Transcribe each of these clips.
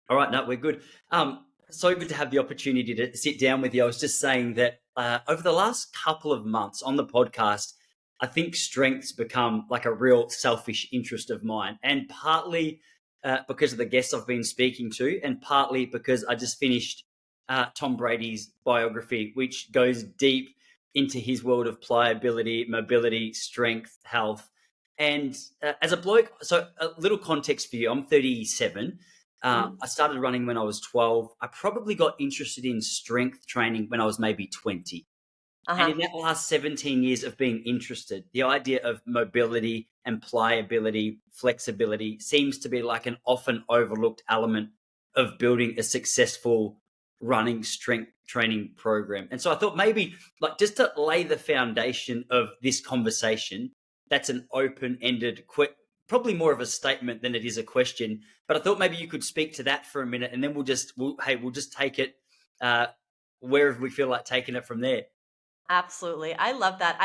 All right, no, we're good. So good to have the opportunity to sit down with you. I was just saying that over the last couple of months on the podcast, I think strength's become like a real selfish interest of mine, and partly because of the guests I've been speaking to, and partly because I just finished Tom Brady's biography, which goes deep into his world of pliability, mobility, strength, health. And as a bloke, so a little context for you, I'm 37. Mm. I started running when I was 12. I probably got interested in strength training when I was maybe 20. And Uh-huh. in that last 17 years of being interested, the idea of mobility and pliability, flexibility seems to be like an often overlooked element of building a successful running strength training program. And so I thought maybe, like, just to lay the foundation of this conversation, that's an open ended, probably more of a statement than it is a question. But I thought maybe you could speak to that for a minute, and then we'll just take it wherever we feel like taking it from there. Absolutely. I love that.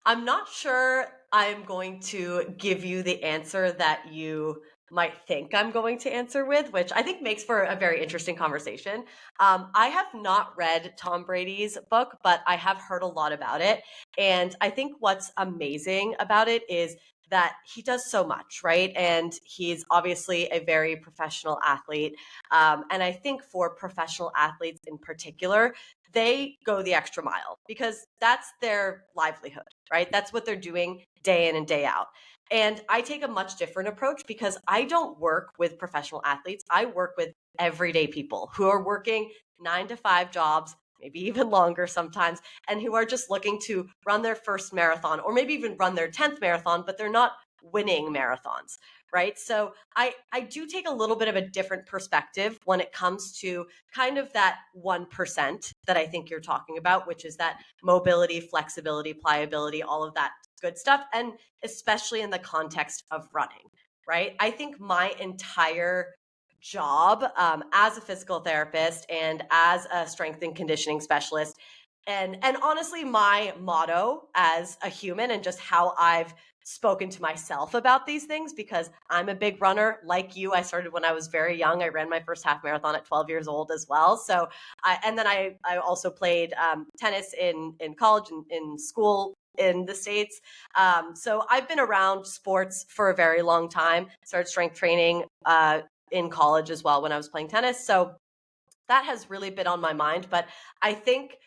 I'm not sure I'm going to give you the answer that you might think I'm going to answer with, which I think makes for a very interesting conversation. I have not read Tom Brady's book, but I have heard a lot about it. And I think what's amazing about it is that he does so much, right? And he's obviously a very professional athlete. And I think for professional athletes in particular, they go the extra mile because that's their livelihood, right? That's what they're doing day in and day out. And I take a much different approach because I don't work with professional athletes. I work with everyday people who are working 9 to 5 jobs, maybe even longer sometimes, and who are just looking to run their first marathon or maybe even run their 10th marathon, but they're not winning marathons, right? So I do take a little bit of a different perspective when it comes to kind of that 1% that I think you're talking about, which is that mobility, flexibility, pliability, all of that good stuff. And especially in the context of running, right? I think my entire job as a physical therapist and as a strength and conditioning specialist, and honestly my motto as a human and just how I've spoken to myself about these things, because I'm a big runner like you. I started when I was very young. I ran my first half marathon at 12 years old as well. So I also played tennis in college and in school in the States. So I've been around sports for a very long time. Started strength training in college as well when I was playing tennis. So that has really been on my mind. But I think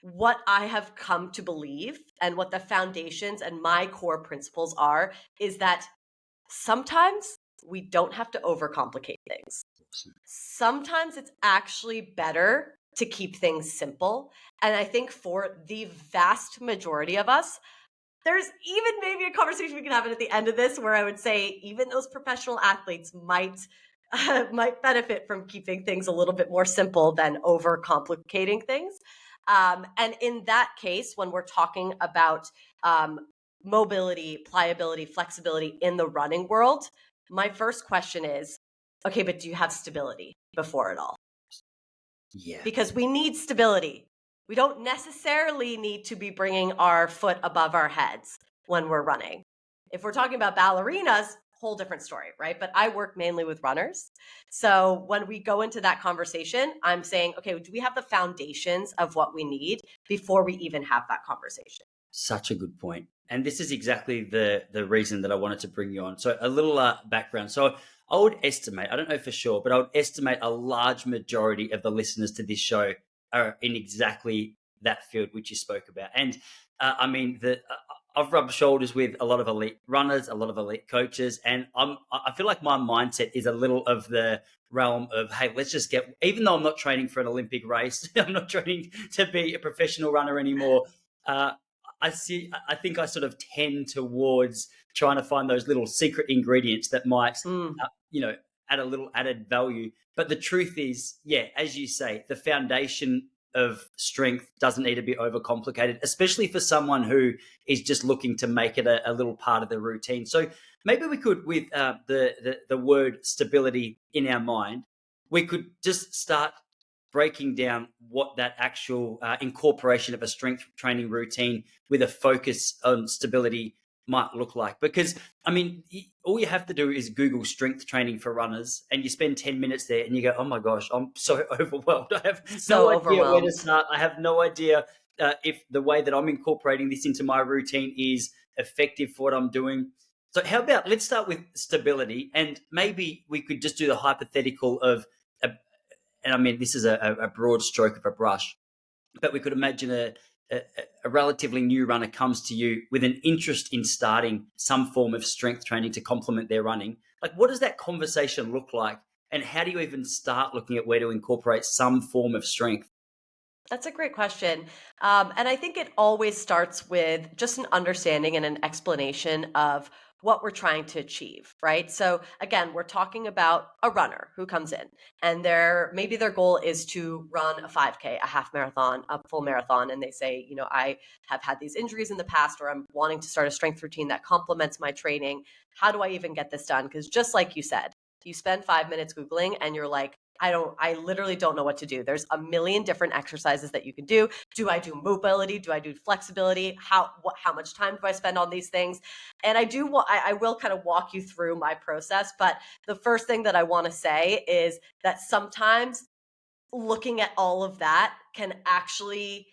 what I have come to believe and what the foundations and my core principles are is that sometimes we don't have to overcomplicate things. Sometimes it's actually better to keep things simple. And I think for the vast majority of us, there's even maybe a conversation we can have at the end of this where I would say even those professional athletes might benefit from keeping things a little bit more simple than overcomplicating things. And in that case, when we're talking about mobility, pliability, flexibility in the running world, my first question is, okay, but do you have stability before it all? Yeah. Because we need stability. We don't necessarily need to be bringing our foot above our heads when we're running. If we're talking about ballerinas, whole different story, right? But I work mainly with runners. So when we go into that conversation, I'm saying, okay, do we have the foundations of what we need before we even have that conversation? Such a good point. And this is exactly the reason that I wanted to bring you on. So a little background. So I would estimate, I don't know for sure, but I would estimate a large majority of the listeners to this show are in exactly that field which you spoke about. And I mean, I've rubbed shoulders with a lot of elite runners, a lot of elite coaches, and I feel like my mindset is a little of the realm of, hey, let's just get, even though I'm not training for an Olympic race, I'm not training to be a professional runner anymore. Uh, I think I sort of tend towards trying to find those little secret ingredients that might, Mm. you know, add a little added value. But the truth is, yeah, as you say, the foundation of strength doesn't need to be overcomplicated, especially for someone who is just looking to make it a little part of the routine. So maybe we could, with the word stability in our mind, we could just start breaking down what that actual incorporation of a strength training routine with a focus on stability might look like. Because, I mean, all you have to do is Google strength training for runners, and you spend 10 minutes there and you go, oh my gosh, I'm so overwhelmed. I have no So idea where to overwhelmed. start. I have no idea if the way that I'm incorporating this into my routine is effective for what I'm doing. So, how about let's start with stability, and maybe we could just do the hypothetical of, and I mean, this is a broad stroke of a brush, but we could imagine a, a relatively new runner comes to you with an interest in starting some form of strength training to complement their running. Like, what does that conversation look like? And how do you even start looking at where to incorporate some form of strength? That's a great question. And I think it always starts with just an understanding and an explanation of what we're trying to achieve, right? So again, we're talking about a runner who comes in and maybe their goal is to run a 5K, a half marathon, a full marathon. And they say, I have had these injuries in the past, or I'm wanting to start a strength routine that complements my training. How do I even get this done? Because just like you said, you spend 5 minutes Googling and you're like, I literally don't know what to do. There's a million different exercises that you can do. Do I do mobility? Do I do flexibility? How much time do I spend on these things? And I will kind of walk you through my process. But the first thing that I want to say is that sometimes looking at all of that can actually,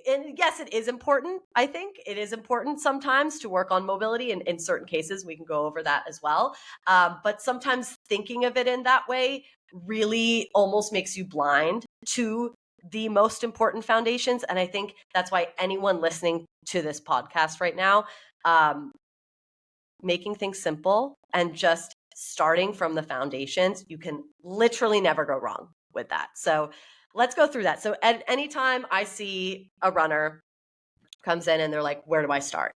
and yes, it is important. I think it is important sometimes to work on mobility, and in certain cases we can go over that as well. But sometimes thinking of it in that way really almost makes you blind to the most important foundations. And I think that's why anyone listening to this podcast right now, um, making things simple and just starting from the foundations, you can literally never go wrong with that. So let's go through that. So at any time I see a runner comes in and they're like, where do I start?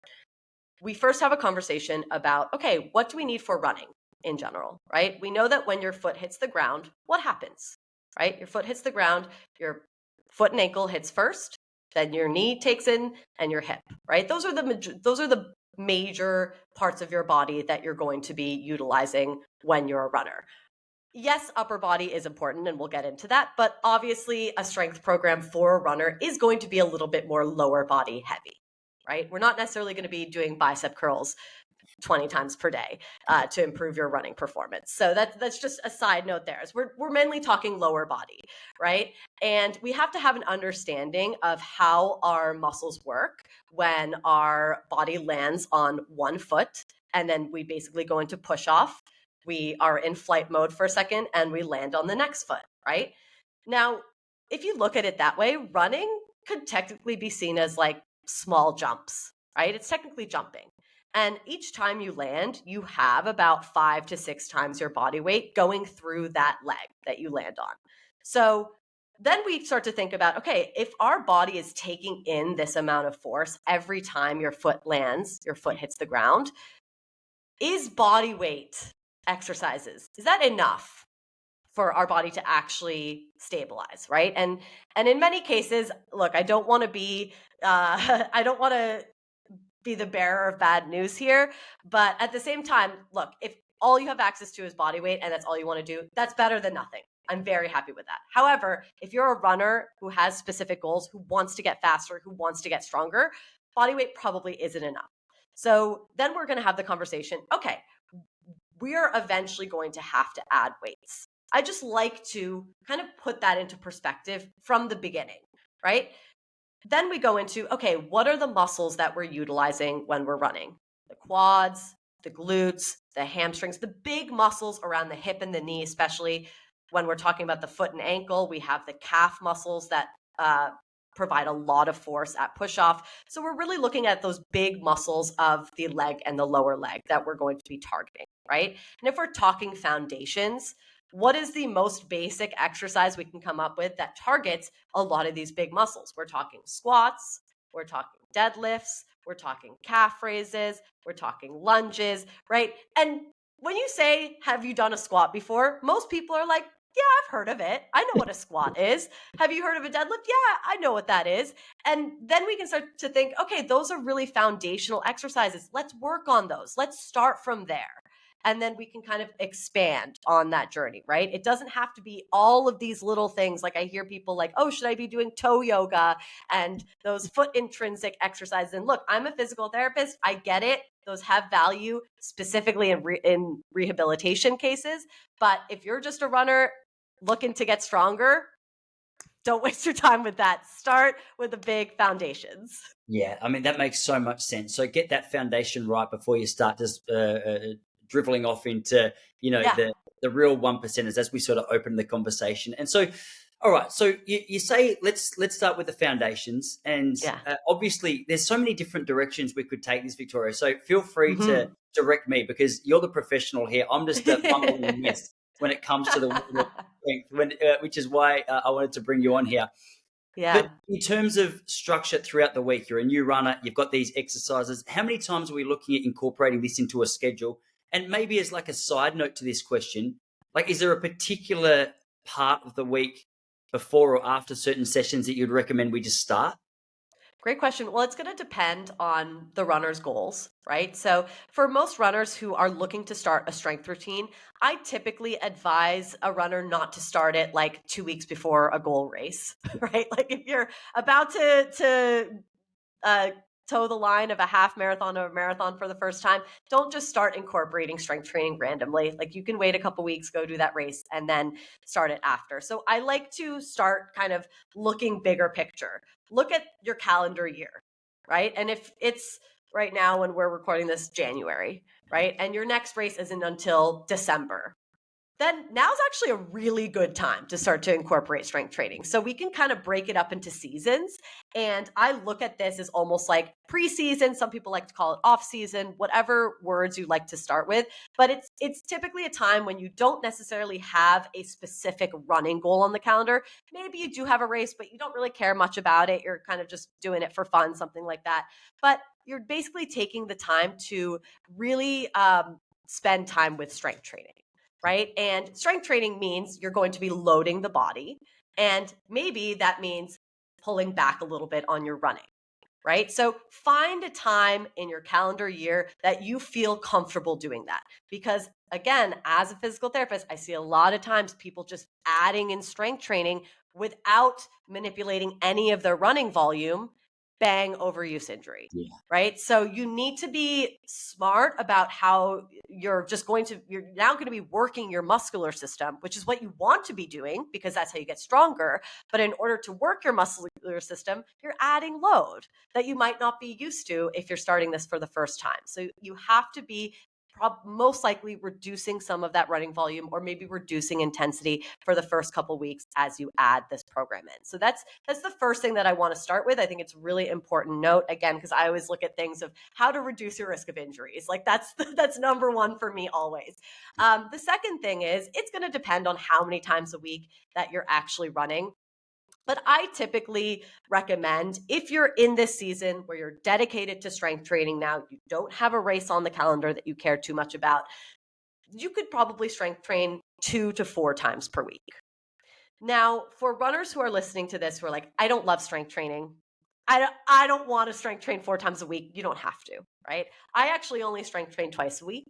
We first have a conversation about, okay, what do we need for running in general, right? We know that when your foot hits the ground, what happens, right? Your foot hits the ground, your foot and ankle hits first, then your knee takes in, and your hip, right? Those are the major parts of your body that you're going to be utilizing when you're a runner. Yes, upper body is important, and we'll get into that, but obviously a strength program for a runner is going to be a little bit more lower body heavy, right? We're not necessarily going to be doing bicep curls 20 times per day to improve your running performance. So that's just a side note there. We're mainly talking lower body, right? And we have to have an understanding of how our muscles work when our body lands on one foot, and then we basically go into push off. We are in flight mode for a second and we land on the next foot, right? Now, if you look at it that way, running could technically be seen as like small jumps, right? It's technically jumping. And each time you land, you have about 5 to 6 times your body weight going through that leg that you land on. So then we start to think about, okay, if our body is taking in this amount of force every time your foot lands, your foot hits the ground, is body weight exercises, is that enough for our body to actually stabilize, right? And in many cases, look, I don't want to be I don't want to be the bearer of bad news here. But at the same time, look, if all you have access to is body weight and that's all you want to do, that's better than nothing. I'm very happy with that. However, if you're a runner who has specific goals, who wants to get faster, who wants to get stronger, body weight probably isn't enough. So then we're going to have the conversation, okay, we're eventually going to have to add weights. I just like to kind of put that into perspective from the beginning, right? Then we go into, okay, what are the muscles that we're utilizing when we're running? The quads, the glutes, the hamstrings, the big muscles around the hip and the knee, especially when we're talking about the foot and ankle. We have the calf muscles that provide a lot of force at push off. So we're really looking at those big muscles of the leg and the lower leg that we're going to be targeting, right? And if we're talking foundations, what is the most basic exercise we can come up with that targets a lot of these big muscles? We're talking squats, we're talking deadlifts, we're talking calf raises, we're talking lunges, right? And when you say, have you done a squat before? Most people are like, yeah, I've heard of it. I know what a squat is. Have you heard of a deadlift? Yeah, I know what that is. And then we can start to think, okay, those are really foundational exercises. Let's work on those. Let's start from there. and then we can kind of expand on that journey, right? It doesn't have to be all of these little things. Like I hear people like, oh, should I be doing toe yoga and those foot intrinsic exercises? And look, I'm a physical therapist. I get it. Those have value specifically in rehabilitation cases. But if you're just a runner looking to get stronger, don't waste your time with that. Start with the big foundations. Yeah, I mean, that makes so much sense. So get that foundation right before you start just dribbling off into, Yeah. the real one percenters as we sort of open the conversation. And so, all right, so you say let's start with the foundations, and Yeah. obviously there's so many different directions we could take this, Victoria. So feel free to Mhm. direct me because you're the professional here. I'm just a fumbling mess when it comes to the word of strength, which is why I wanted to bring you on here. But Yeah. in terms of structure throughout the week, you're a new runner, you've got these exercises. How many times are we looking at incorporating this into a schedule? And maybe as like a side note to this question, like is there a particular part of the week before or after certain sessions that you'd recommend we just start? Great question. Well, it's going to depend on the runner's goals, right? So, for most runners who are looking to start a strength routine, I typically advise a runner not to start it like 2 weeks before a goal race, right? Like if you're about to uh, toe the line of a half marathon or a marathon for the first time, don't just start incorporating strength training randomly. Like you can wait a couple weeks, go do that race, and then start it after. So I like to start kind of looking bigger picture. Look at your calendar year, right? And if it's right now when we're recording this January, right? And your next race isn't until December, then now's actually a really good time to start to incorporate strength training. So we can kind of break it up into seasons. And I look at this as almost like preseason. Some people like to call it off season, whatever words you like to start with. But it's typically a time when you don't necessarily have a specific running goal on the calendar. Maybe you do have a race, but you don't really care much about it. You're kind of just doing it for fun, something like that. But you're basically taking the time to really spend time with strength training, right? And strength training means you're going to be loading the body. And maybe that means pulling back a little bit on your running, right? So find a time in your calendar year that you feel comfortable doing that. Because again, as a physical therapist, I see a lot of times people just adding in strength training without manipulating any of their running volume, bang, overuse injury. Yeah. Right. So you need to be smart about how you're now going to be working your muscular system, which is what you want to be doing because that's how you get stronger. But in order to work your muscular system, you're adding load that you might not be used to if you're starting this for the first time. So you have to be most likely reducing some of that running volume or maybe reducing intensity for the first couple weeks as you add this program in. So that's the first thing that I want to start with. I think it's a really important note, again, because I always look at things of how to reduce your risk of injuries. Like that's number one for me always. The second thing is it's going to depend on how many times a week that you're actually running. But I typically recommend if you're in this season where you're dedicated to strength training now, you don't have a race on the calendar that you care too much about, you could probably strength train 2 to 4 times per week. Now, for runners who are listening to this who are like, I don't love strength training. I don't want to strength train 4 times a week. You don't have to, right? I actually only strength train twice a week.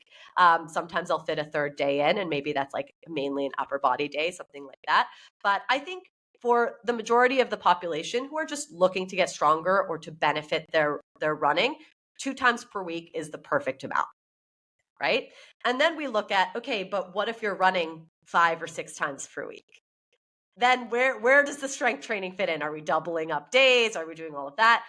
Sometimes I'll fit a third day in, and maybe that's like mainly an upper body day, something like that. But I think for the majority of the population who are just looking to get stronger or to benefit their running, 2 times per week is the perfect amount, right? And then we look at, okay, but what if you're running 5 or 6 times per week? Then where does the strength training fit in? Are we doubling up days? Are we doing all of that?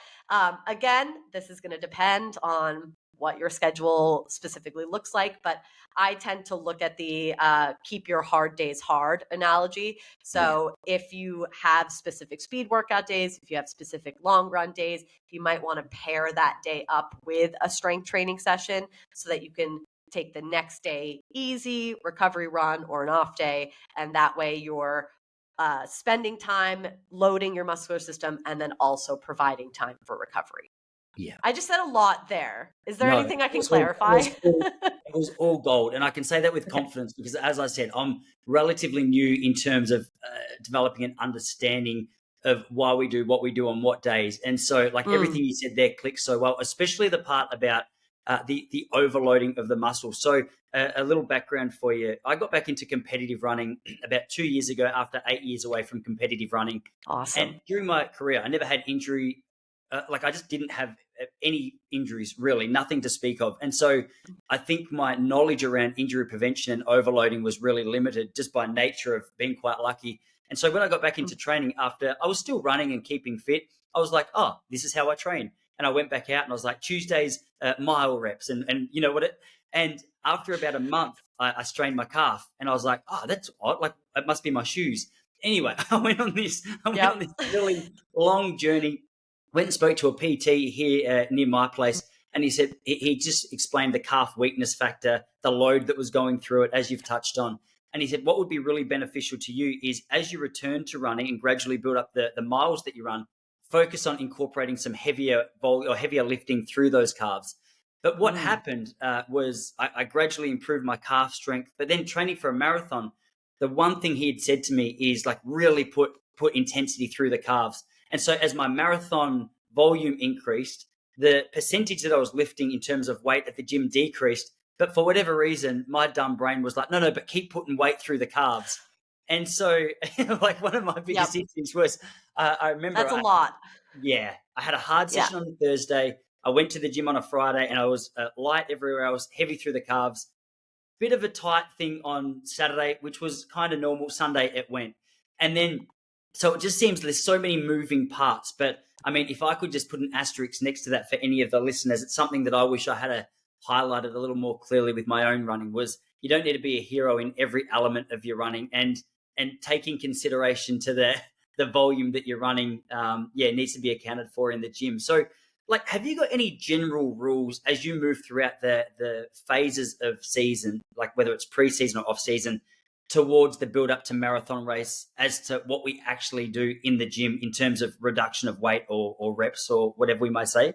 Again, this is going to depend on what your schedule specifically looks like, but I tend to look at the keep your hard days hard analogy. Yeah. So if you have specific speed workout days, if you have specific long run days, you might want to pair that day up with a strength training session so that you can take the next day easy, recovery run, or an off day. And that way you're spending time loading your muscular system and then also providing time for recovery. Yeah. I just said a lot there. Is there No, anything I can clarify? it was all gold, and I can say that with Okay. confidence because, as I said, I'm relatively new in terms of developing an understanding of why we do what we do on what days, and so like Mm, everything you said there clicks so well, especially the part about the overloading of the muscle. So a little background for you. I got back into competitive running about 2 years ago after 8 years away from competitive running. And Awesome. during my career, I never had injury. Like I just didn't have any injuries, really, nothing to speak of. And so I think my knowledge around injury prevention and overloading was really limited just by nature of being quite lucky. And so when I got back into training after I was still running and keeping fit, I was like, oh, this is how I train. And I went back out and I was like, Tuesdays, mile reps. And you know what it, and after about a month, I strained my calf and I was like, oh, that's odd. Like it must be my shoes. Anyway, I went on Yep. this really long journey. Went and spoke to a PT here near my place, and he said he just explained the calf weakness factor, the load that was going through it, as you've touched on. And he said what would be really beneficial to you is as you return to running and gradually build up the miles that you run, focus on incorporating some heavier or heavier lifting through those calves. But what Mm, happened was I gradually improved my calf strength. But then training for a marathon, the one thing he had said to me is like really put intensity through the calves. And so as my marathon volume increased, the percentage that I was lifting in terms of weight at the gym decreased. But for whatever reason, my dumb brain was like, no, but keep putting weight through the calves. And so, like, one of my yep. biggest issues was I remember That's a lot. yeah, I had a hard Yeah. session on a Thursday. I went to the gym on a Friday and I was light everywhere else, heavy through the calves. Bit of a tight thing on Saturday, which was kind of normal. Sunday it went. And then, so it just seems there's so many moving parts. But I mean, if I could just put an asterisk next to that for any of the listeners, it's something that I wish I had highlighted a little more clearly with my own running was you don't need to be a hero in every element of your running and taking consideration to the volume that you're running, needs to be accounted for in the gym. So like have you got any general rules as you move throughout the phases of season, like whether it's pre-season or off season, towards the build up to marathon race as to what we actually do in the gym in terms of reduction of weight or reps or whatever we might say?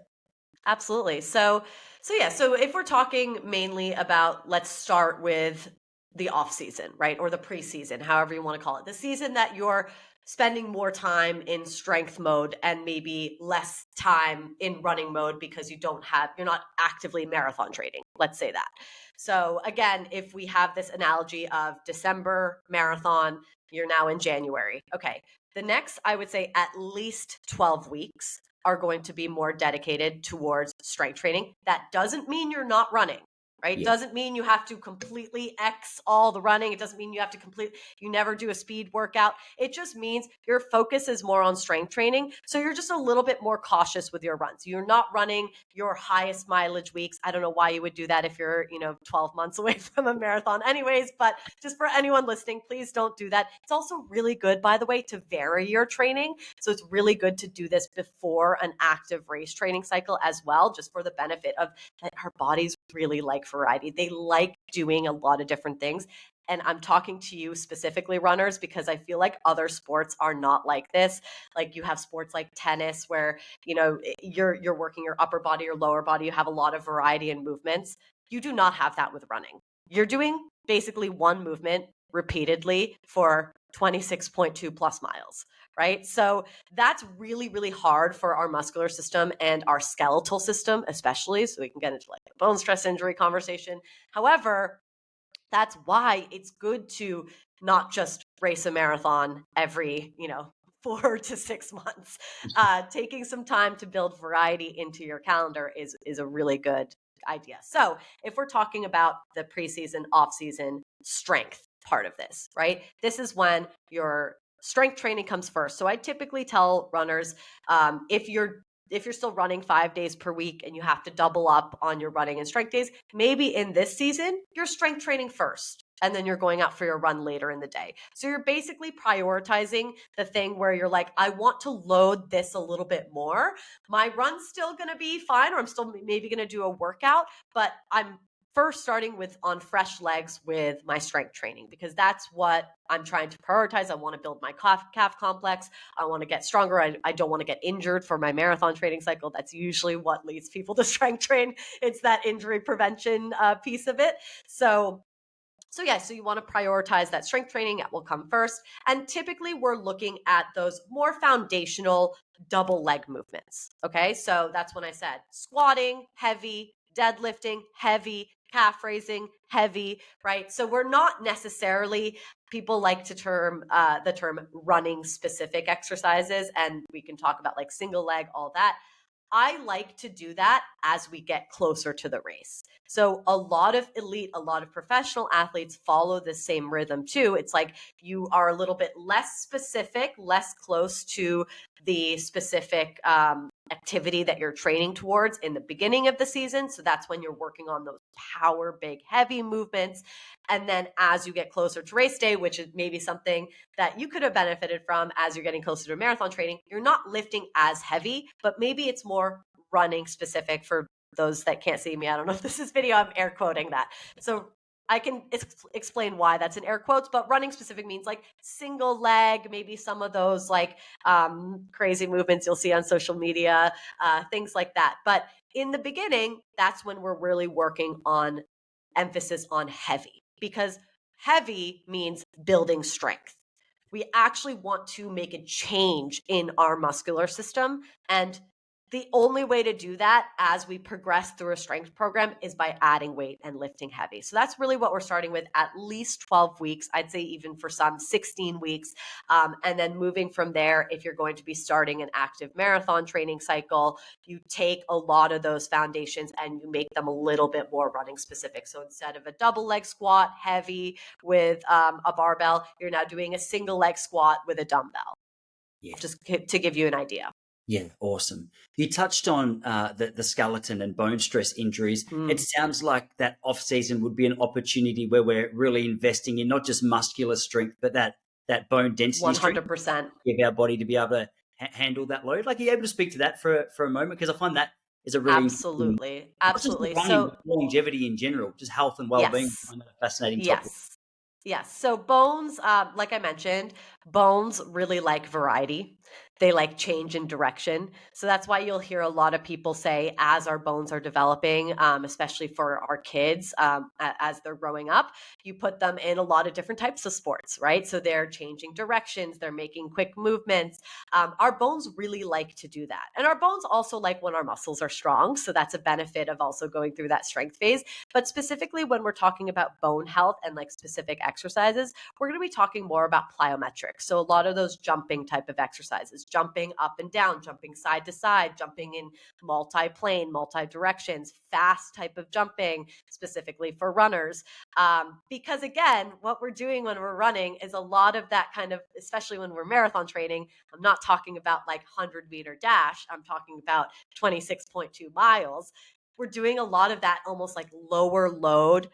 Absolutely. So if we're talking mainly about, let's start with the off season, right? Or the preseason, however you want to call it. The season that you're spending more time in strength mode and maybe less time in running mode because you're not actively marathon training. Let's say that. So again, if we have this analogy of December marathon, you're now in January. Okay. The next, I would say at least 12 weeks are going to be more dedicated towards strength training. That doesn't mean you're not running, right? Yeah. Doesn't mean you have to completely X all the running. It doesn't mean you never do a speed workout. It just means your focus is more on strength training. So you're just a little bit more cautious with your runs. You're not running your highest mileage weeks. I don't know why you would do that if you're, 12 months away from a marathon anyways, but just for anyone listening, please don't do that. It's also really good, by the way, to vary your training. So it's really good to do this before an active race training cycle as well, just for the benefit of that our bodies really like variety. They like doing a lot of different things. And I'm talking to you specifically, runners, because I feel like other sports are not like this. Like you have sports like tennis where, you're working your upper body, your lower body, you have a lot of variety in movements. You do not have that with running. You're doing basically one movement repeatedly for 26.2 plus miles, right? So that's really, really hard for our muscular system and our skeletal system, especially. So we can get into like the bone stress injury conversation. However, that's why it's good to not just race a marathon every, 4 to 6 months. Taking some time to build variety into your calendar is a really good idea. So if we're talking about the preseason, off-season strength part of this, right? This is when your strength training comes first. So I typically tell runners, if you're still running 5 days per week and you have to double up on your running and strength days, maybe in this season, you're strength training first and then you're going out for your run later in the day. So you're basically prioritizing the thing where you're like, I want to load this a little bit more. My run's still going to be fine, or I'm still maybe going to do a workout, but I'm first starting with on fresh legs with my strength training because that's what I'm trying to prioritize. I want to build my calf complex. I want to get stronger. I don't want to get injured for my marathon training cycle. That's usually what leads people to strength train. It's that injury prevention piece of it. So you want to prioritize that strength training. That will come first. And typically we're looking at those more foundational double leg movements. Okay. So that's when I said squatting, heavy, deadlifting, heavy, calf raising, heavy, right? So we're not necessarily, people like to term the term running specific exercises, and we can talk about like single leg, all that. I like to do that as we get closer to the race. So a lot of elite, a lot of professional athletes follow the same rhythm too. It's like you are a little bit less specific, less close to the specific activity that you're training towards in the beginning of the season. So that's when you're working on those power, big, heavy movements. And then as you get closer to race day, which is maybe something that you could have benefited from as you're getting closer to marathon training, you're not lifting as heavy, but maybe it's more running specific. For those that can't see me, I don't know if this is video, I'm air quoting that. So I can explain why that's in air quotes, but running specific means like single leg, maybe some of those like crazy movements you'll see on social media, things like that. But in the beginning, that's when we're really working on emphasis on heavy, because heavy means building strength. We actually want to make a change in our muscular system. And the only way to do that as we progress through a strength program is by adding weight and lifting heavy. So that's really what we're starting with, at least 12 weeks. I'd say even for some 16 weeks. And then moving from there, if you're going to be starting an active marathon training cycle, you take a lot of those foundations and you make them a little bit more running specific. So instead of a double leg squat heavy with a barbell, you're now doing a single leg squat with a dumbbell. Yeah. Just to give you an idea. Yeah, awesome. You touched on the skeleton and bone stress injuries. It sounds like that off season would be an opportunity where we're really investing in not just muscular strength, but that bone density strength. 100%. Give our body to be able to handle that load. Like, are you able to speak to that for a moment? Because I find that is a really Absolutely. not just Absolutely. running, So but longevity in general, just health and well-being. I yes. find that a fascinating topic. Yes. Yes. So bones, like I mentioned, bones really like variety. They like change in direction. So that's why you'll hear a lot of people say, as our bones are developing, especially for our kids, as they're growing up, you put them in a lot of different types of sports, right? So they're changing directions, they're making quick movements. Our bones really like to do that. And our bones also like when our muscles are strong. So that's a benefit of also going through that strength phase. But specifically when we're talking about bone health and like specific exercises, we're going to be talking more about plyometrics. So a lot of those jumping type of exercises, jumping up and down, jumping side to side, jumping in multi-plane, multi-directions, fast type of jumping, specifically for runners. Because again, what we're doing when we're running is a lot of that kind of, especially when we're marathon training, I'm not talking about like 100-meter dash, I'm talking about 26.2 miles. We're doing a lot of that almost like lower load,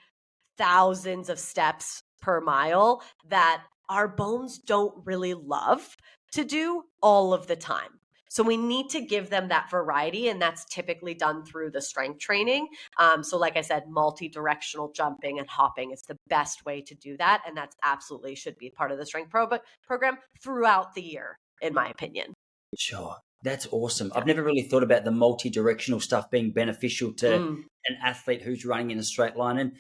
thousands of steps per mile that our bones don't really love to do all of the time. So we need to give them that variety, and that's typically done through the strength training. So like I said, multi-directional jumping and hopping is the best way to do that, and that's absolutely should be part of the strength program throughout the year, in my opinion. Sure. That's awesome. Yeah. I've never really thought about the multi-directional stuff being beneficial to an athlete who's running in a straight line. And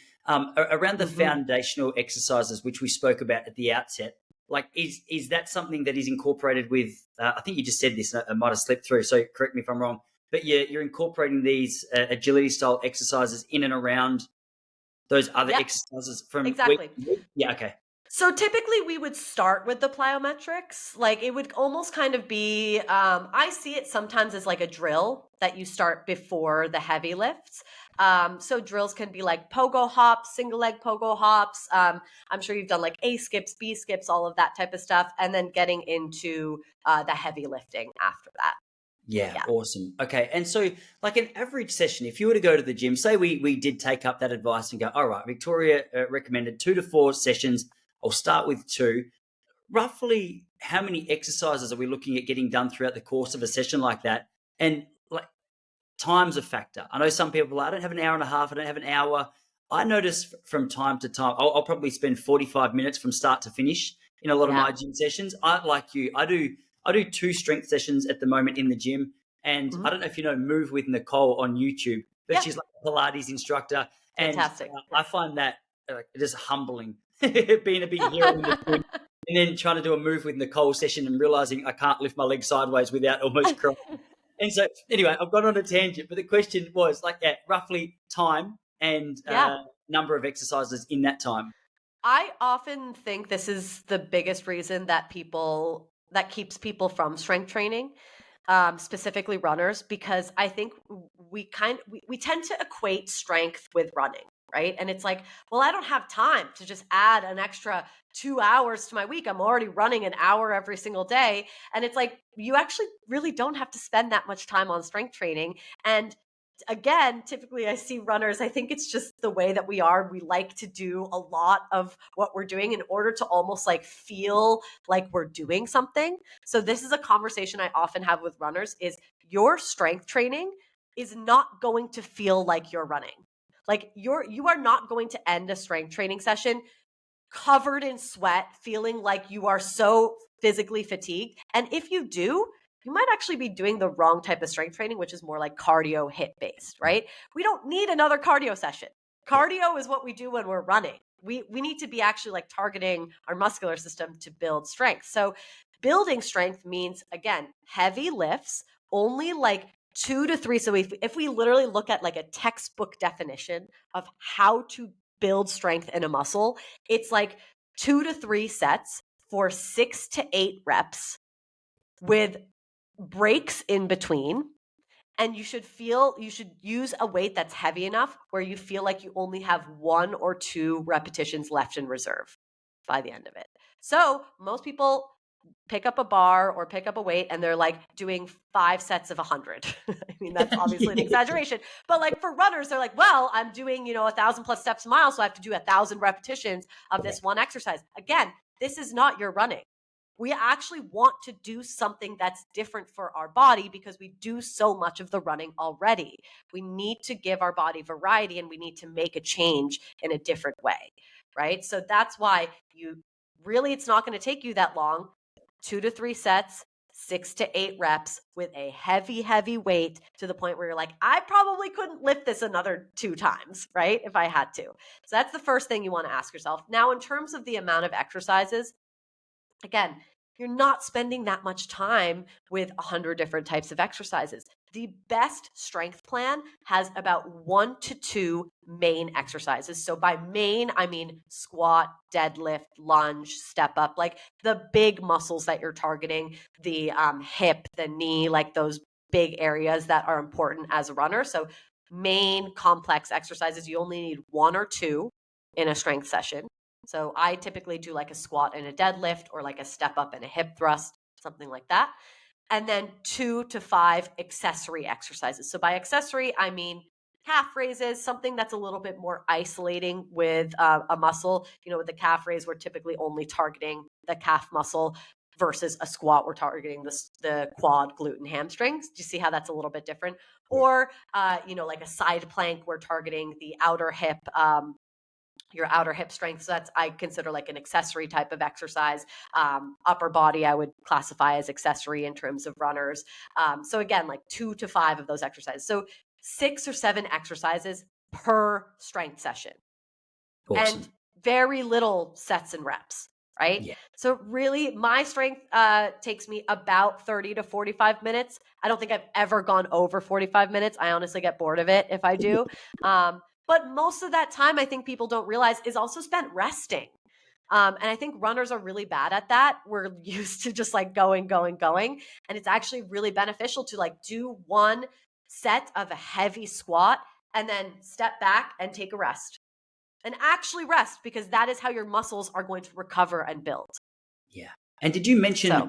around the foundational exercises, which we spoke about at the outset, like is that something that is incorporated with, I think you just said this, I might have slipped through, so correct me if I'm wrong, but you're incorporating these agility style exercises in and around those other Yep, exercises from week exactly. to week? Yeah, okay. So typically we would start with the plyometrics. Like it would almost kind of be, I see it sometimes as like a drill that you start before the heavy lifts. So drills can be like pogo hops, single leg pogo hops. I'm sure you've done like A skips, B skips, all of that type of stuff. And then getting into the heavy lifting after that. Yeah, Yeah. awesome. Okay. And so like an average session, if you were to go to the gym, say we did take up that advice and go, all right, Victoria recommended 2 to 4 sessions. I'll start with 2. Roughly how many exercises are we looking at getting done throughout the course of a session like that? And like time's a factor. I know some people are like, I don't have an hour and a half, I don't have an hour. I notice from time to time, I'll probably spend 45 minutes from start to finish in a lot of Yeah. my gym sessions. Like you, I do 2 strength sessions at the moment in the gym. And I don't know if you know Move with Nicole on YouTube, but Yep. she's like a Pilates instructor. And Fantastic. I find that just humbling being a big hero in the gym and then trying to do a Move with Nicole session and realizing I can't lift my leg sideways without almost crying. And so anyway, I've gone on a tangent, but the question was like, roughly time and Yeah. number of exercises in that time. I often think this is the biggest reason that keeps people from strength training, specifically runners, because I think we tend to equate strength with running, right? And it's like, well, I don't have time to just add an extra 2 hours to my week. I'm already running an hour every single day. And it's like, you actually really don't have to spend that much time on strength training. And again, typically I see runners, I think it's just the way that we are. We like to do a lot of what we're doing in order to almost like feel like we're doing something. So this is a conversation I often have with runners is your strength training is not going to feel like you're running. Like you are not going to end a strength training session covered in sweat, feeling like you are so physically fatigued. And if you do, you might actually be doing the wrong type of strength training, which is more like cardio hit based, right? We don't need another cardio session. Yeah. Cardio is what we do when we're running. We need to be actually like targeting our muscular system to build strength. So building strength means, again, heavy lifts, only like 2 to 3. So if we literally look at like a textbook definition of how to build strength in a muscle, it's like 2 to 3 sets for 6 to 8 reps with breaks in between. And you should use a weight that's heavy enough where you feel like you only have 1 or 2 repetitions left in reserve by the end of it. So most people pick up a bar or pick up a weight and they're like doing 5 sets of 100. I mean, that's obviously an exaggeration, but like for runners, they're like, well, I'm doing, 1,000+ steps a mile. So I have to do 1,000 repetitions of this one exercise. Again, this is not your running. We actually want to do something that's different for our body because we do so much of the running already. We need to give our body variety and we need to make a change in a different way, right? So that's why it's not going to take you that long. 2 to 3 sets, 6 to 8 reps with a heavy, heavy weight to the point where you're like, I probably couldn't lift this another 2 times, right? If I had to. So that's the first thing you want to ask yourself. Now, in terms of the amount of exercises, again, you're not spending that much time with 100 different types of exercises. The best strength plan has about 1 to 2 main exercises. So by main, I mean squat, deadlift, lunge, step up, like the big muscles that you're targeting, the hip, the knee, like those big areas that are important as a runner. So main complex exercises, you only need 1 or 2 in a strength session. So I typically do like a squat and a deadlift or like a step up and a hip thrust, something like that. And then 2 to 5 accessory exercises. So by accessory, I mean calf raises, something that's a little bit more isolating with a muscle. With the calf raise, we're typically only targeting the calf muscle versus a squat, we're targeting the quad, glute, and hamstrings. Do you see how that's a little bit different? Yeah. Or, like a side plank, we're targeting the outer hip, your outer hip strength. So that's, I consider like an accessory type of exercise. Upper body, I would classify as accessory in terms of runners. So again, like 2 to 5 of those exercises. So 6 or 7 exercises per strength session. Awesome. And very little sets and reps, right? Yeah. So really my strength takes me about 30 to 45 minutes. I don't think I've ever gone over 45 minutes. I honestly get bored of it if I do. But most of that time, I think people don't realize, is also spent resting. And I think runners are really bad at that. We're used to just like going, going, going. And it's actually really beneficial to like do one set of a heavy squat and then step back and take a rest. And actually rest, because that is how your muscles are going to recover and build. Yeah. And did you mention So,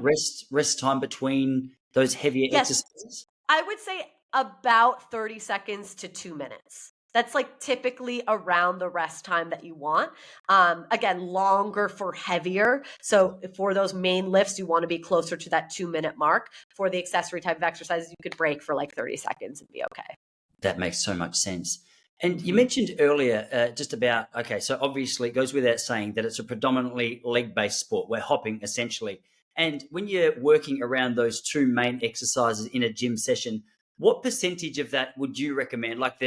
rest time between those heavier yes, exercises? I would say about 30 seconds to 2 minutes. That's like typically around the rest time that you want. Again, longer for heavier. So for those main lifts, you want to be closer to that 2 minute mark. For the accessory type of exercises, you could break for like 30 seconds and be okay. That makes so much sense. And you Mhm. mentioned earlier just about, okay, so obviously it goes without saying that it's a predominantly leg-based sport. We're hopping essentially. And when you're working around those 2 main exercises in a gym session, what percentage of that would you recommend? Like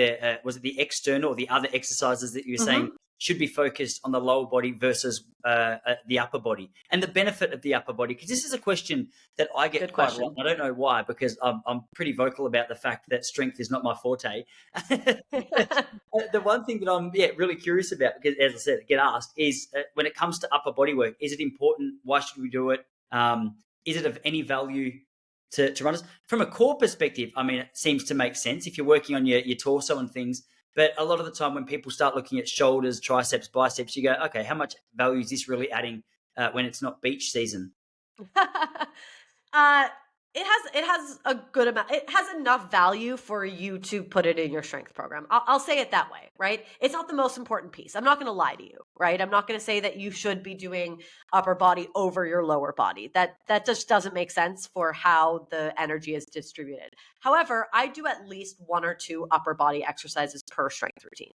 was it the external or the other exercises that you were saying Mhm. should be focused on the lower body versus the upper body, and the benefit of the upper body. Because this is a question that I get Good quite a lot. question. I don't know why, because I'm pretty vocal about the fact that strength is not my forte. The one thing that I'm really curious about, because as I said, I get asked, is when it comes to upper body work, is it important? Why should we do it? Is it of any value to runners? From a core perspective, I mean, it seems to make sense if you're working on your torso and things. But a lot of the time when people start looking at shoulders, triceps, biceps, you go, okay, how much value is this really adding when it's not beach season? uh, it has a good amount. It has enough value for you to put it in your strength program. I'll say it that way, right? It's not the most important piece. I'm not going to lie to you, right? I'm not going to say that you should be doing upper body over your lower body. That just doesn't make sense for how the energy is distributed. However, I do at least one or two upper body exercises per strength routine.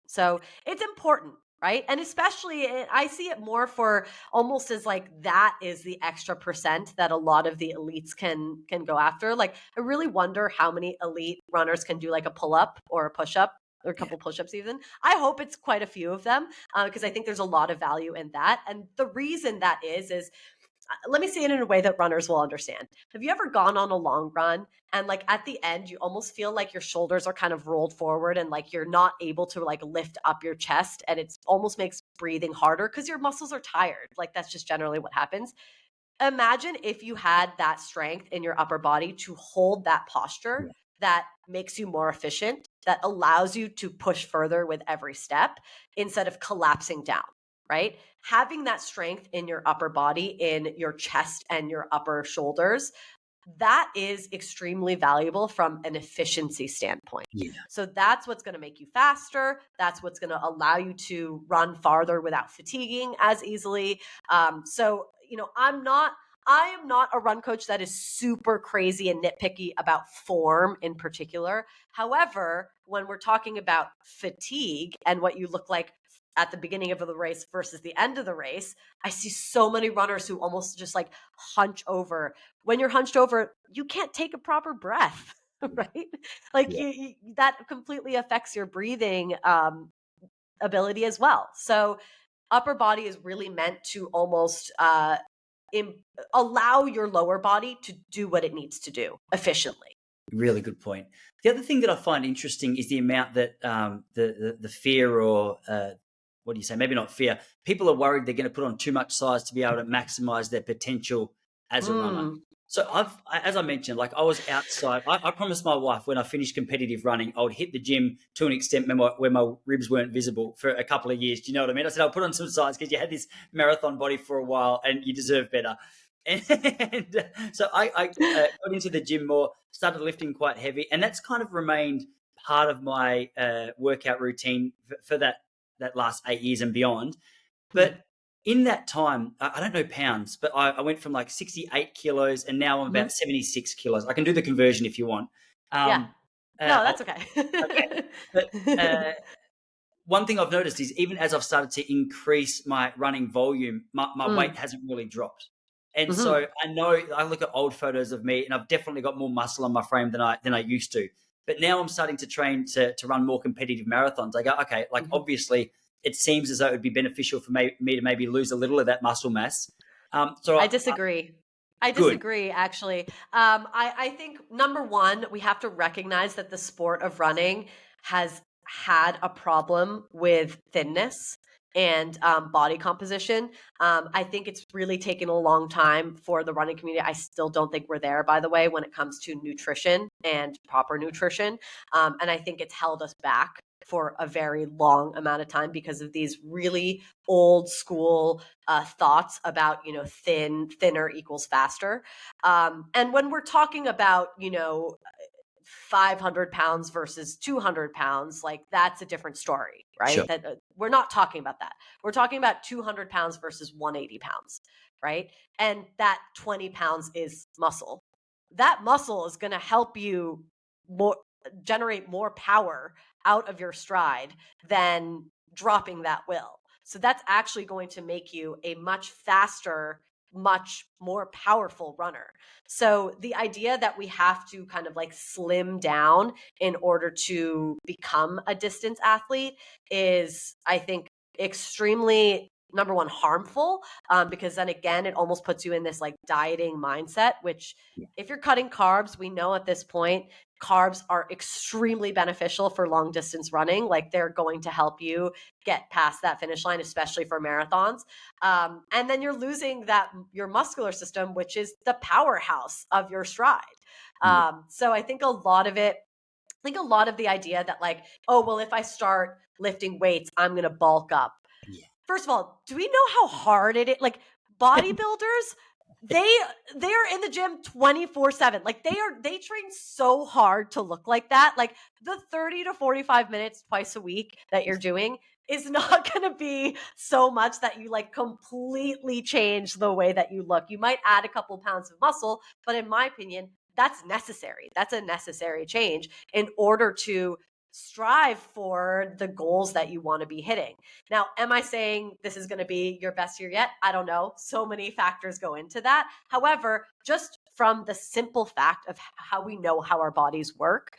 So it's important, right? And especially I see it more for almost as like that is the extra percent that a lot of the elites can go after. Like I really wonder how many elite runners can do like a pull up or a push up or a Yeah, couple push ups even. I hope it's quite a few of them because I think there's a lot of value in that. And the reason that is let me say it in a way that runners will understand. Have you ever gone on a long run and like at the end you almost feel like your shoulders are kind of rolled forward and like you're not able to like lift up your chest and it almost makes breathing harder because your muscles are tired. Like that's just generally what happens. Imagine if you had that strength in your upper body to hold that posture yeah, that makes you more efficient, that allows you to push further with every step instead of collapsing down, right? Having that strength in your upper body, in your chest and your upper shoulders, that is extremely valuable from an efficiency standpoint. yeah. So that's what's going to make you faster. That's what's going to allow you to run farther without fatiguing as easily. I am not a run coach that is super crazy and nitpicky about form in particular. However, when we're talking about fatigue and what you look like at the beginning of the race versus the end of the race, I see so many runners who almost just like hunch over. When you're hunched over, you can't take a proper breath, right? Like Yeah. that completely affects your breathing ability as well. So upper body is really meant to almost im- allow your lower body to do what it needs to do efficiently. Really good point. The other thing that I find interesting is the amount that the fear, or what do you say? Maybe not fear. People are worried they're going to put on too much size to be able to maximize their potential as a runner. Mm, So as I mentioned, like I was outside. I promised my wife when I finished competitive running, I would hit the gym to an extent where my ribs weren't visible for a couple of years. Do you know what I mean? I said I'll put on some size because you had this marathon body for a while and you deserve better. And so I got into the gym more, started lifting quite heavy, and that's kind of remained part of my workout routine for that last 8 years and beyond. mm, But in that time, I don't know pounds, but I went from like 68 kilos and now I'm mhm. about 76 kilos. I can do the conversion if you want. Yeah. Um, No, I'll, that's okay. okay. But one thing I've noticed is even as I've started to increase my running volume, my weight Mm, hasn't really dropped. And mhm. so I know I look at old photos of me and I've definitely got more muscle on my frame than I used to. But now I'm starting to train to run more competitive marathons. I go, okay, like Mhm. obviously it seems as though it would be beneficial for me to maybe lose a little of that muscle mass. So I disagree. I good. disagree, actually. I think number one, we have to recognize that the sport of running has had a problem with thinness and body composition. I think it's really taken a long time for the running community. I still don't think we're there, by the way, when it comes to nutrition and proper nutrition. And I think it's held us back for a very long amount of time because of these really old school thoughts about thinner equals faster. And when we're talking about 500 pounds versus 200 pounds, like that's a different story, Sure. right? That we're not talking about that. We're talking about 200 pounds versus 180 pounds, right? And that 20 pounds is muscle. That muscle is going to help you more generate more power out of your stride than dropping that will. So that's actually going to make you a much faster, much more powerful runner. So the idea that we have to kind of like slim down in order to become a distance athlete is, I think, extremely, number one, harmful, because then again, it almost puts you in this like dieting mindset, which Yeah. if you're cutting carbs, we know at this point, carbs are extremely beneficial for long distance running. Like they're going to help you get past that finish line, especially for marathons. And then you're losing your muscular system, which is the powerhouse of your stride. Yeah. So I think a lot of the idea that like, oh, well, if I start lifting weights, I'm going to bulk up. Yeah. First of all, do we know how hard it is? Like bodybuilders, they're in the gym 24/7. Like they train so hard to look like that. Like the 30 to 45 minutes twice a week that you're doing is not going to be so much that you like completely change the way that you look. You might add a couple pounds of muscle, but in my opinion, that's necessary. That's a necessary change in order to strive for the goals that you want to be hitting. Now, am I saying this is going to be your best year yet? I don't know. So many factors go into that. However, just from the simple fact of how we know how our bodies work,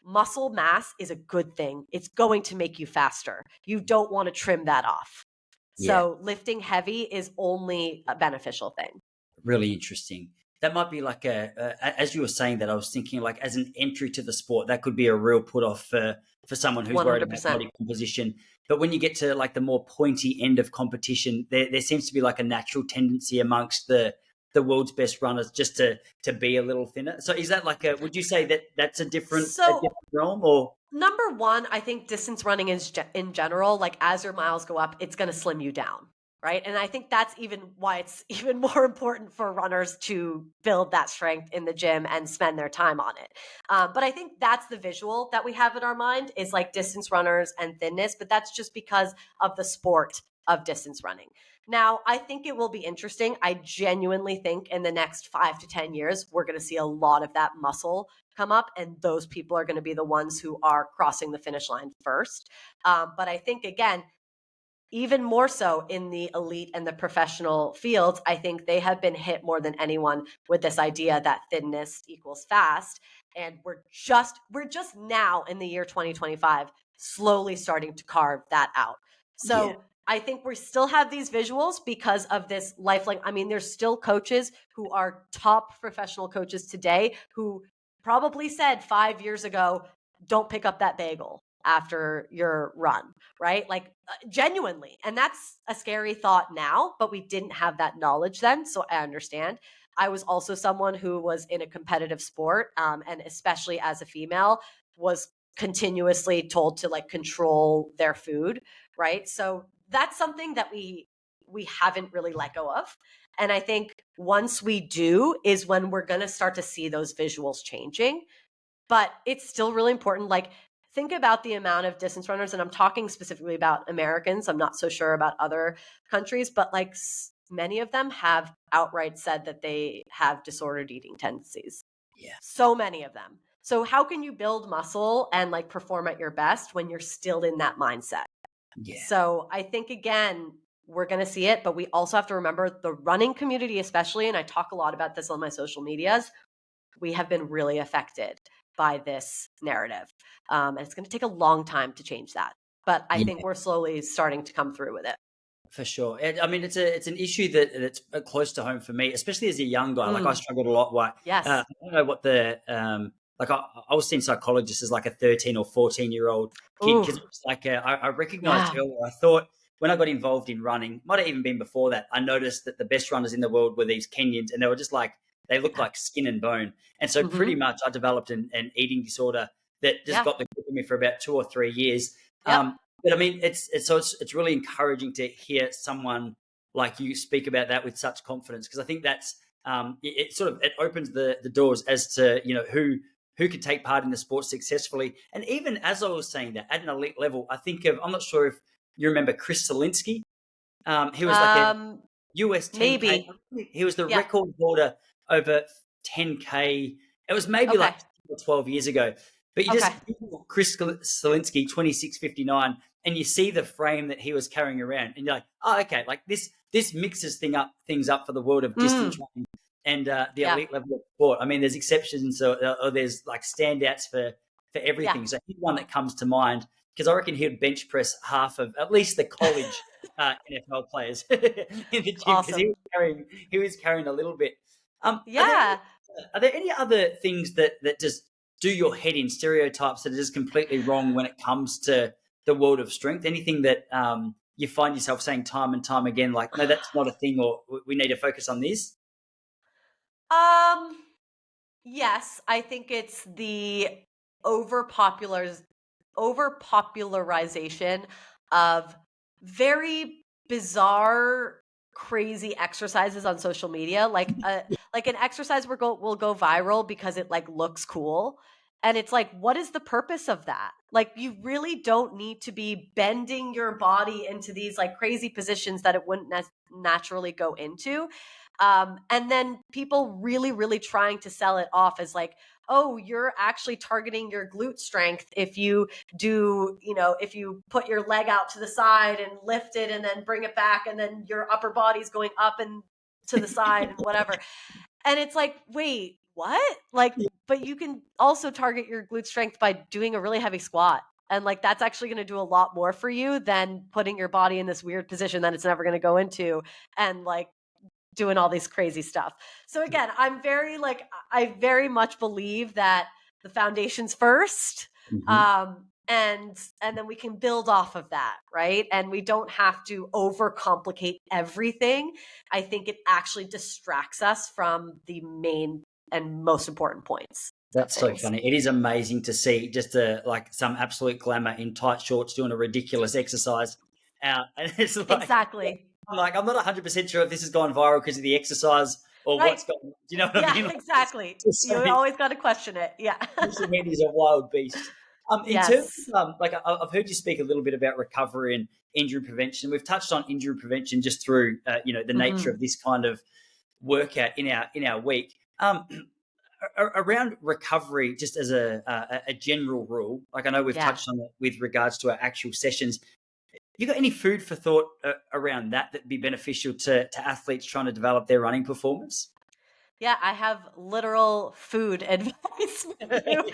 muscle mass is a good thing. It's going to make you faster. You don't want to trim that off. Yeah. So lifting heavy is only a beneficial thing. Really interesting. That might be like as you were saying that, I was thinking like as an entry to the sport, that could be a real put off for someone who's worried about 100%. body composition. But when you get to like the more pointy end of competition, there seems to be like a natural tendency amongst the world's best runners just to be a little thinner. So is that like would you say that that's a different realm or? Number one, I think distance running is in general, like as your miles go up, it's going to slim you down. Right. And I think that's even why it's even more important for runners to build that strength in the gym and spend their time on it. But I think that's the visual that we have in our mind is like distance runners and thinness, but that's just because of the sport of distance running. Now, I think it will be interesting. I genuinely think in the next 5 to 10 years, we're going to see a lot of that muscle come up, and those people are going to be the ones who are crossing the finish line first. But I think, again, even more so in the elite and the professional fields, I think they have been hit more than anyone with this idea that thinness equals fast. And we're just now in the year 2025 slowly starting to carve that out. So Yeah. I think we still have these visuals because of this lifelong. I mean, there's still coaches who are top professional coaches today who probably said 5 years ago, don't pick up that bagel after your run, right? Like genuinely. And that's a scary thought now, but we didn't have that knowledge then. So I understand. I was also someone who was in a competitive sport, and especially as a female, was continuously told to like control their food, right? So that's something that we haven't really let go of. And I think once we do is when we're going to start to see those visuals changing. But it's still really important. Like, think about the amount of distance runners, and I'm talking specifically about Americans. I'm not so sure about other countries, but like many of them have outright said that they have disordered eating tendencies. Yeah. So many of them. So how can you build muscle and like perform at your best when you're still in that mindset? Yeah. So I think, again, we're going to see it, but we also have to remember the running community, especially, and I talk a lot about this on my social medias, we have been really affected by this narrative. And it's going to take a long time to change that. But I think we're slowly starting to come through with it. For sure. I mean, it's an issue that's close to home for me, especially as a young guy. Like I struggled a lot. Yes. I don't know what like I was seeing psychologists as like a 13 or 14-year-old kid because it was like I recognized earlier. I thought when I got involved in running, might have even been before that, I noticed that the best runners in the world were these Kenyans, and they were just like they looked like skin and bone. And so pretty much I developed an eating disorder that just got the grip of me for about 2 or 3 years. But I mean, it's really encouraging to hear someone like you speak about that with such confidence, because I think that's it opens the doors as to who can take part in the sport successfully. And even as I was saying that at an elite level, I'm not sure if you remember Chris Selinsky. He was like a US 10K. Maybe. He was the record holder over 10K. It was maybe like 12 years ago. But you just Google Chris Selinsky 2659, and you see the frame that he was carrying around, and you're like, oh, okay, like this mixes things up for the world of distance running and the elite level of sport. I mean, there's exceptions or there's like standouts for everything. So here's one that comes to mind. because I reckon he'd bench press half of at least the college NFL players in the gym because Awesome. he was carrying a little bit. Yeah. Are there any other things that just do your head in, stereotypes that are just completely wrong when it comes to the world of strength? Anything that you find yourself saying time and time again, like, no, that's not a thing, or we need to focus on this? Um, yes, I think it's the overpopular overpopularization of very bizarre, crazy exercises on social media. Like an exercise will go viral because it like looks cool. And it's like, what is the purpose of that? Like, you really don't need to be bending your body into these like crazy positions that it wouldn't naturally go into. And then people really, really trying to sell it off as like, oh, you're actually targeting your glute strength if you do, if you put your leg out to the side and lift it and then bring it back and then your upper body's going up and to the side and whatever. And it's like, wait, what? Like, but you can also target your glute strength by doing a really heavy squat. And like, that's actually going to do a lot more for you than putting your body in this weird position that it's never going to go into and like doing all these crazy stuff. So again, I very much believe that the foundation's first. Mhm. And then we can build off of that, right? And we don't have to overcomplicate everything. I think it actually distracts us from the main and most important points of That's so things. funny. It is amazing to see just like some absolute glamour in tight shorts doing a ridiculous exercise out, and it's like Exactly. I'm not 100% sure if this has gone viral because of the exercise or Right. what's going. Do you know what I Yeah, mean? Like, exactly. just You so always got to question it. Yeah. social media is a wild beast. In terms Yes. of like I've heard you speak a little bit about recovery and injury prevention. We've touched on injury prevention just through the nature Hmm. of this kind of workout in our week. Around recovery, just as a general rule, like I know we've Yeah. touched on it with regards to our actual sessions. Have you got any food for thought around that'd be beneficial to athletes trying to develop their running performance? Yeah, I have literal food advice for you.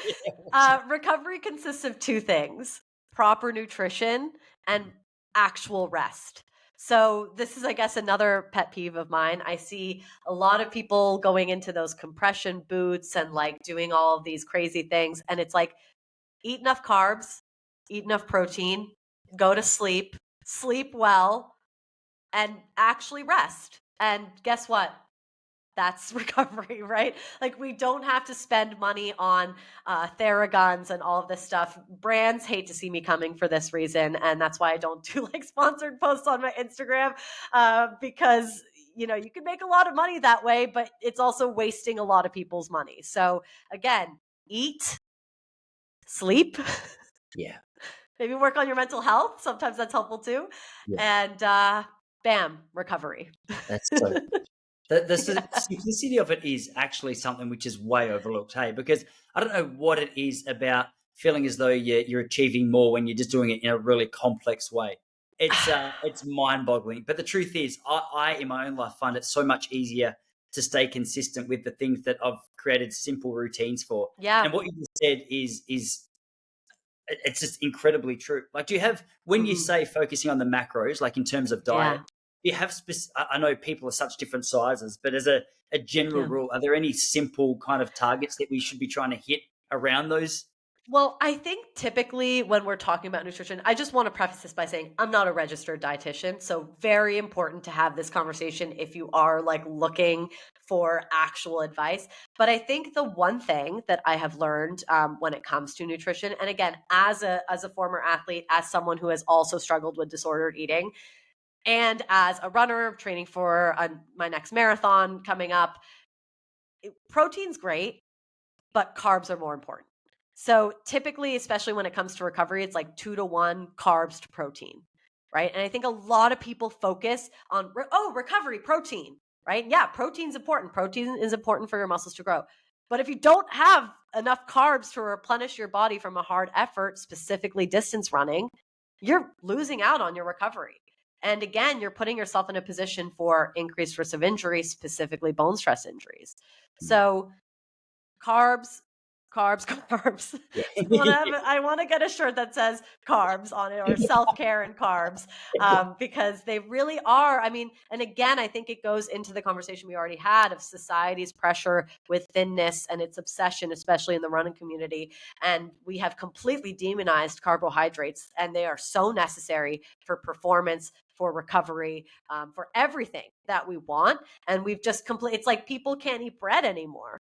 Recovery consists of two things: proper nutrition and actual rest. So, this is, I guess, another pet peeve of mine. I see a lot of people going into those compression boots and like doing all of these crazy things. And it's like, eat enough carbs, eat enough protein, go to sleep, sleep well, and actually rest. And guess what? That's recovery, right? Like, we don't have to spend money on Theraguns and all of this stuff. Brands hate to see me coming for this reason, and that's why I don't do like sponsored posts on my Instagram, because you can make a lot of money that way, but it's also wasting a lot of people's money. So again, eat, sleep, Yeah, maybe work on your mental health. Sometimes that's helpful too, yeah, and bam, recovery. that's so. The Yeah. simplicity of it is actually something which is way overlooked. Hey, because I don't know what it is about feeling as though you're achieving more when you're just doing it in a really complex way. It's mind boggling. But the truth is, I in my own life find it so much easier to stay consistent with the things that I've created simple routines for. Yeah. And what you just said is it's just incredibly true. Like, do you have, when you Mhm. say focusing on the macros, like in terms of diet, Yeah. do you have I know people are such different sizes, but as a general Yeah. rule, are there any simple kind of targets that we should be trying to hit around those? Well, I think typically when we're talking about nutrition, I just want to preface this by saying I'm not a registered dietitian. So, very important to have this conversation if you are like looking for actual advice. But I think the one thing that I have learned when it comes to nutrition, and again, as a former athlete, as someone who has also struggled with disordered eating, and as a runner training for my next marathon coming up, protein's great, but carbs are more important. So typically, especially when it comes to recovery, it's like 2 to 1 carbs to protein, right? And I think a lot of people focus on, recovery, protein, right? Yeah, protein's important. Protein is important for your muscles to grow. But if you don't have enough carbs to replenish your body from a hard effort, specifically distance running, you're losing out on your recovery. And again, you're putting yourself in a position for increased risk of injury, specifically bone stress injuries. Mm. So, carbs, carbs, carbs. Yeah. So I want to get a shirt that says carbs on it, or self care and carbs, because they really are. I mean, and again, I think it goes into the conversation we already had of society's pressure with thinness and its obsession, especially in the running community. And we have completely demonized carbohydrates, and they are so necessary for performance, for recovery, for everything that we want. And we've just it's like people can't eat bread anymore.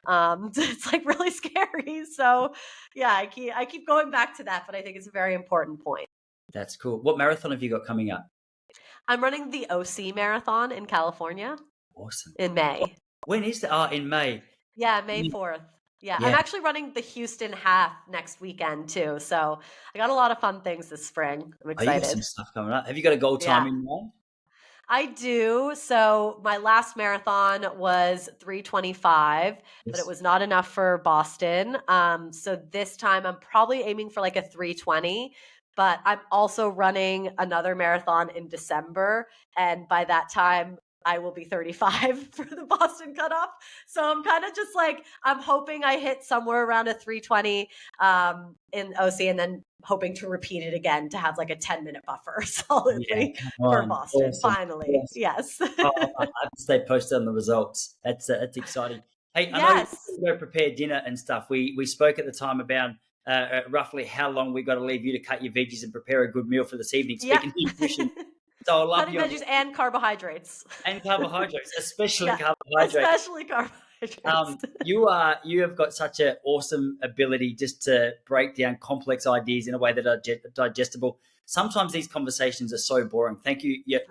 It's like really scary. So yeah, I keep going back to that, but I think it's a very important point. That's cool. What marathon have you got coming up? I'm running the OC marathon in California Awesome. in May. When is that? Oh, in May. Yeah, May 4th. Yeah, I'm Yeah. actually running the Houston half next weekend too. So I got a lot of fun things this spring. I'm Oh, you got some excited. stuff coming up. Have you got a goal time Yeah. in mind? I do. So my last marathon was 3:25, but it Yes. was not enough for Boston. So this time I'm probably aiming for like a 3:20, but I'm also running another marathon in December. And by that time, I will be 35 for the Boston cutoff. So I'm kind of just like, I'm hoping I hit somewhere around a 3:20 in OC, and then hoping to repeat it again to have like a 10-minute buffer Yeah, solidly come for on. Boston, Awesome. finally. Awesome. Yes. Oh, I have to stay posted on the results. That's exciting. Hey, I know you Yes. go prepare dinner and stuff. We spoke at the time about roughly how long we got to leave you to cut your veggies and prepare a good meal for this evening. Yep. Speaking of nutrition, so I love Cutting your veggies and carbohydrates. and carbohydrates, especially Yeah, carbohydrates. especially carbohydrates. You have got such an awesome ability just to break down complex ideas in a way that are digestible. Sometimes these conversations are so boring. Thank you. Your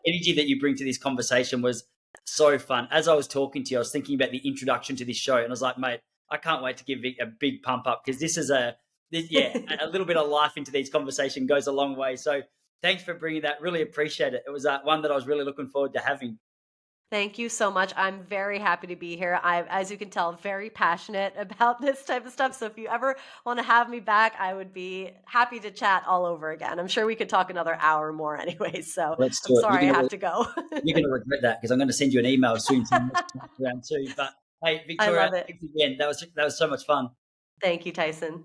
energy that you bring to this conversation was so fun. As I was talking to you, I was thinking about the introduction to this show, and I was like, mate, I can't wait to give it a big pump up because a little bit of life into these conversation goes a long way. So thanks for bringing that. Really appreciate it. It was one that I was really looking forward to having. Thank you so much. I'm very happy to be here. I'm, as you can tell, very passionate about this type of stuff. So if you ever want to have me back, I would be happy to chat all over again. I'm sure we could talk another hour more anyway. So Let's I'm do it. sorry I have to go. You're going to regret that because I'm going to send you an email soon to round two. But hey, I Victoria, love it. thanks again. That was so much fun. Thank you, Tyson.